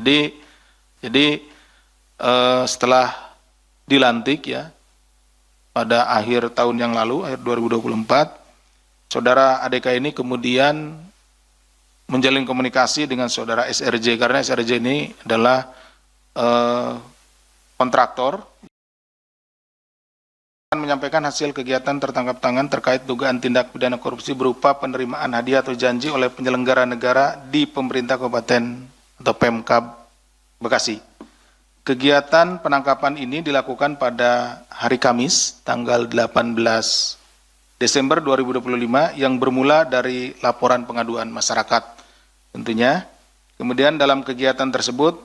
Jadi setelah dilantik ya pada akhir tahun yang lalu, akhir 2024, saudara ADK ini kemudian menjalin komunikasi dengan saudara SRJ, karena SRJ ini adalah kontraktor, menyampaikan hasil kegiatan tertangkap tangan terkait dugaan tindak pidana korupsi berupa penerimaan hadiah atau janji oleh penyelenggara negara di pemerintah kabupaten atau Pemkab Bekasi. Kegiatan penangkapan ini dilakukan pada hari Kamis tanggal 18 Desember 2025 yang bermula dari laporan pengaduan masyarakat tentunya. Kemudian dalam kegiatan tersebut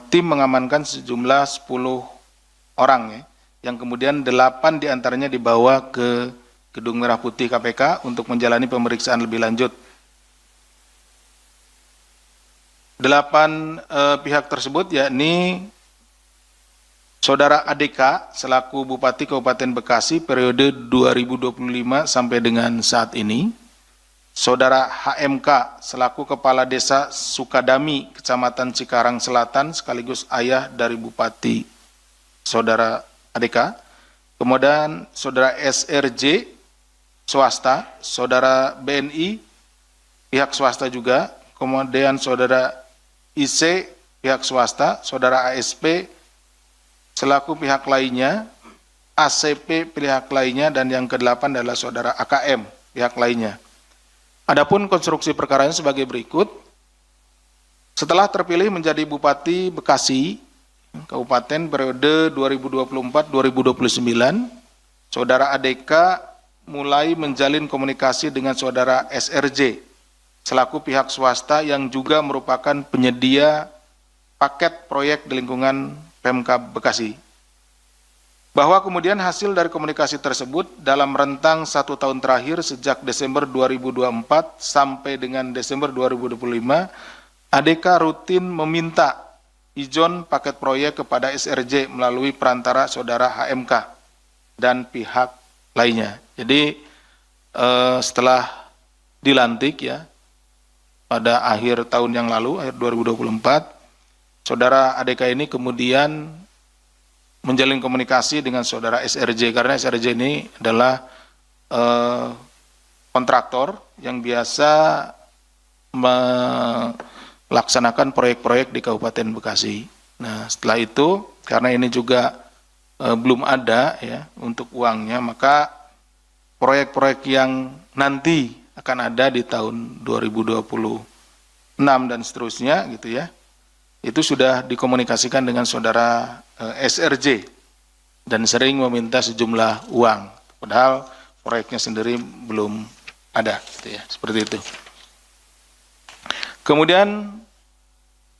tim mengamankan sejumlah 10 orang ya, yang kemudian 8 diantaranya dibawa ke Gedung Merah Putih KPK untuk menjalani pemeriksaan lebih lanjut. 8 pihak tersebut yakni Saudara ADK selaku Bupati Kabupaten Bekasi periode 2025 sampai dengan saat ini, Saudara HMK selaku Kepala Desa Sukadami, Kecamatan Cikarang Selatan sekaligus ayah dari Bupati Saudara ADK, kemudian Saudara SRJ swasta, Saudara BNI pihak swasta juga, kemudian Saudara IC pihak swasta, Saudara ASP selaku pihak lainnya, ACP pihak lainnya, dan yang ke-8 adalah Saudara AKM pihak lainnya. Adapun konstruksi perkaranya sebagai berikut. Setelah terpilih menjadi Bupati Bekasi Kabupaten periode 2024-2029, Saudara ADK mulai menjalin komunikasi dengan Saudara SRJ selaku pihak swasta yang juga merupakan penyedia paket proyek di lingkungan Pemkab Bekasi. Bahwa kemudian hasil dari komunikasi tersebut dalam rentang 1 tahun terakhir sejak Desember 2024 sampai dengan Desember 2025, ADK rutin meminta izin paket proyek kepada SRJ melalui perantara Saudara HMK dan pihak lainnya. Jadi setelah dilantik ya pada akhir tahun yang lalu, akhir 2024, Saudara ADK ini kemudian menjalin komunikasi dengan Saudara SRJ, karena SRJ ini adalah kontraktor yang biasa melaksanakan proyek-proyek di Kabupaten Bekasi. Nah, setelah itu karena ini juga belum ada ya untuk uangnya, maka proyek-proyek yang nanti akan ada di tahun 2026 dan seterusnya gitu ya, itu sudah dikomunikasikan dengan Saudara SRJ dan sering meminta sejumlah uang, padahal proyeknya sendiri belum ada, gitu ya, seperti itu. Kemudian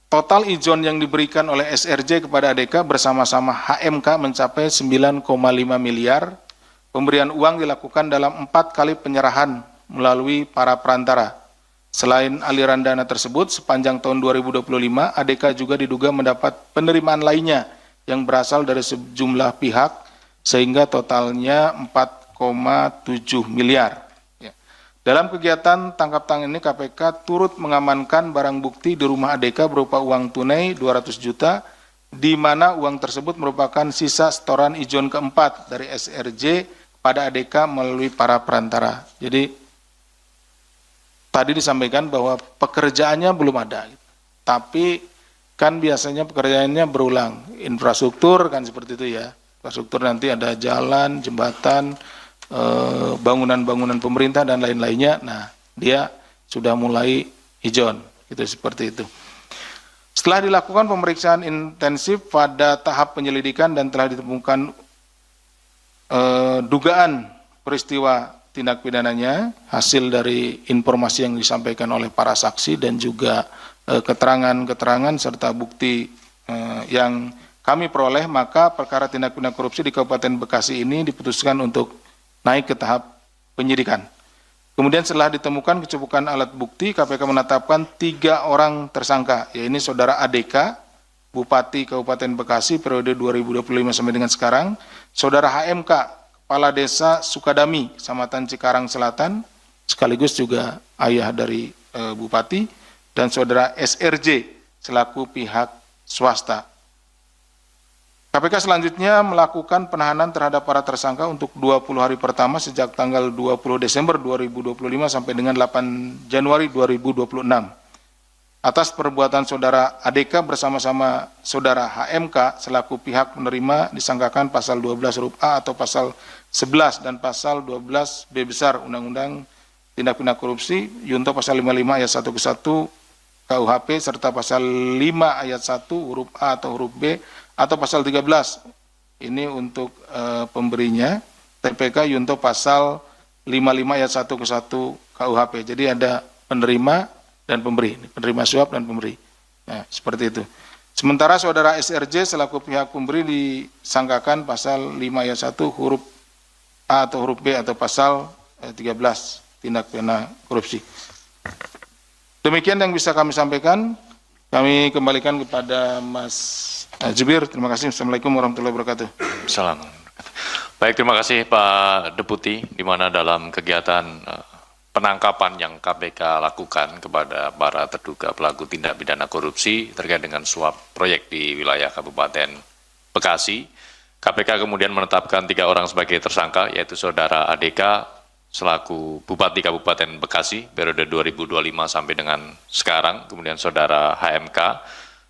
total izin yang diberikan oleh SRJ kepada ADK bersama-sama HMK mencapai 9,5 miliar. Pemberian uang dilakukan dalam 4 kali penyerahan melalui para perantara. Selain aliran dana tersebut, sepanjang tahun 2025, ADK juga diduga mendapat penerimaan lainnya yang berasal dari sejumlah pihak, sehingga totalnya 4,7 miliar. Ya. Dalam kegiatan tangkap tangan ini, KPK turut mengamankan barang bukti di rumah ADK berupa uang tunai 200 juta, di mana uang tersebut merupakan sisa setoran izin keempat dari SRJ pada ADK melalui para perantara. Jadi, tadi disampaikan bahwa pekerjaannya belum ada, tapi kan biasanya pekerjaannya berulang. Infrastruktur kan seperti itu ya, infrastruktur nanti ada jalan, jembatan, bangunan-bangunan pemerintah dan lain-lainnya. Nah, dia sudah mulai izin, gitu seperti itu. Setelah dilakukan pemeriksaan intensif pada tahap penyelidikan dan telah ditemukan dugaan peristiwa tindak pidananya, hasil dari informasi yang disampaikan oleh para saksi dan juga keterangan-keterangan serta bukti yang kami peroleh, maka perkara tindak pidana korupsi di Kabupaten Bekasi ini diputuskan untuk naik ke tahap penyidikan. Kemudian setelah ditemukan kecukupan alat bukti, KPK menetapkan 3 orang tersangka, yaitu Saudara ADK, Bupati Kabupaten Bekasi periode 2025 sampai dengan sekarang, Saudara HMK, Kepala Desa Sukadami, Kecamatan Cikarang Selatan, sekaligus juga ayah dari Bupati, dan Saudara SRJ selaku pihak swasta. KPK selanjutnya melakukan penahanan terhadap para tersangka untuk 20 hari pertama sejak tanggal 20 Desember 2025 sampai dengan 8 Januari 2026. Atas perbuatan saudara ADK bersama-sama saudara HMK selaku pihak penerima disangkakan pasal 12 huruf A atau pasal 11 dan pasal 12 B besar Undang-Undang Tindak Pidana Korupsi, Yunto pasal 55 ayat 1 ke 1 KUHP serta pasal 5 ayat 1 huruf A atau huruf B atau pasal 13. Ini untuk pemberinya. TPK Yunto pasal 55 ayat 1 ke 1 KUHP. Jadi ada penerima dan pemberi, penerima suap dan pemberi. Nah, seperti itu. Sementara saudara SRJ selaku pihak pemberi disangkakan pasal 5 ayat 1 huruf A atau huruf B atau pasal 13 tindak pidana korupsi. Demikian yang bisa kami sampaikan. Kami kembalikan kepada Mas Jubir. Terima kasih. Assalamualaikum warahmatullahi wabarakatuh. Assalamualaikum. Baik, terima kasih Pak Deputi, di mana dalam kegiatan penangkapan yang KPK lakukan kepada para terduga pelaku tindak pidana korupsi terkait dengan suap proyek di wilayah Kabupaten Bekasi, KPK kemudian menetapkan 3 orang sebagai tersangka, yaitu saudara ADK selaku Bupati Kabupaten Bekasi periode 2025 sampai dengan sekarang, kemudian saudara HMK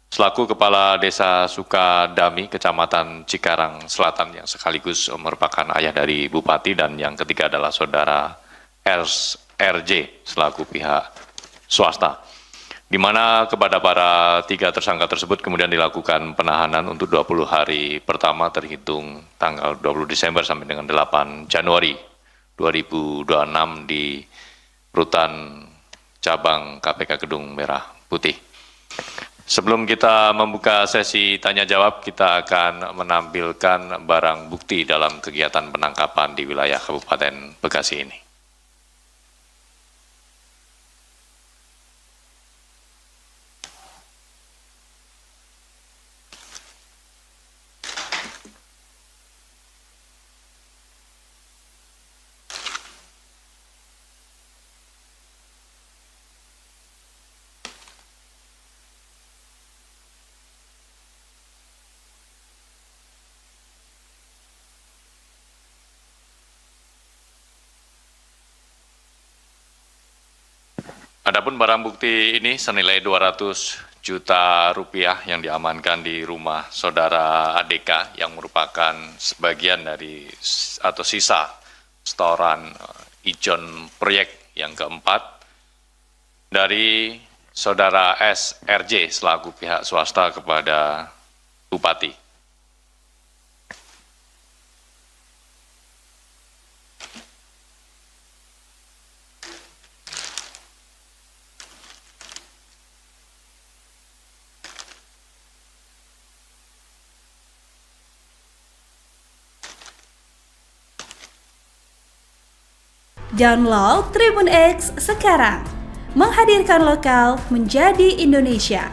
selaku Kepala Desa Sukadami, Kecamatan Cikarang Selatan yang sekaligus merupakan ayah dari Bupati, dan yang ketiga adalah saudara RJ selaku pihak swasta, di mana kepada para 3 tersangka tersebut kemudian dilakukan penahanan untuk 20 hari pertama terhitung tanggal 20 Desember sampai dengan 8 Januari 2026 di Rutan Cabang KPK Gedung Merah Putih. Sebelum kita membuka sesi tanya jawab, kita akan menampilkan barang bukti dalam kegiatan penangkapan di wilayah Kabupaten Bekasi ini. Adapun barang bukti ini senilai 200 juta rupiah yang diamankan di rumah saudara ADK yang merupakan sebagian dari atau sisa setoran ijon proyek yang keempat dari saudara SRJ selaku pihak swasta kepada Bupati. Download Tribun X sekarang, menghadirkan lokal menjadi Indonesia.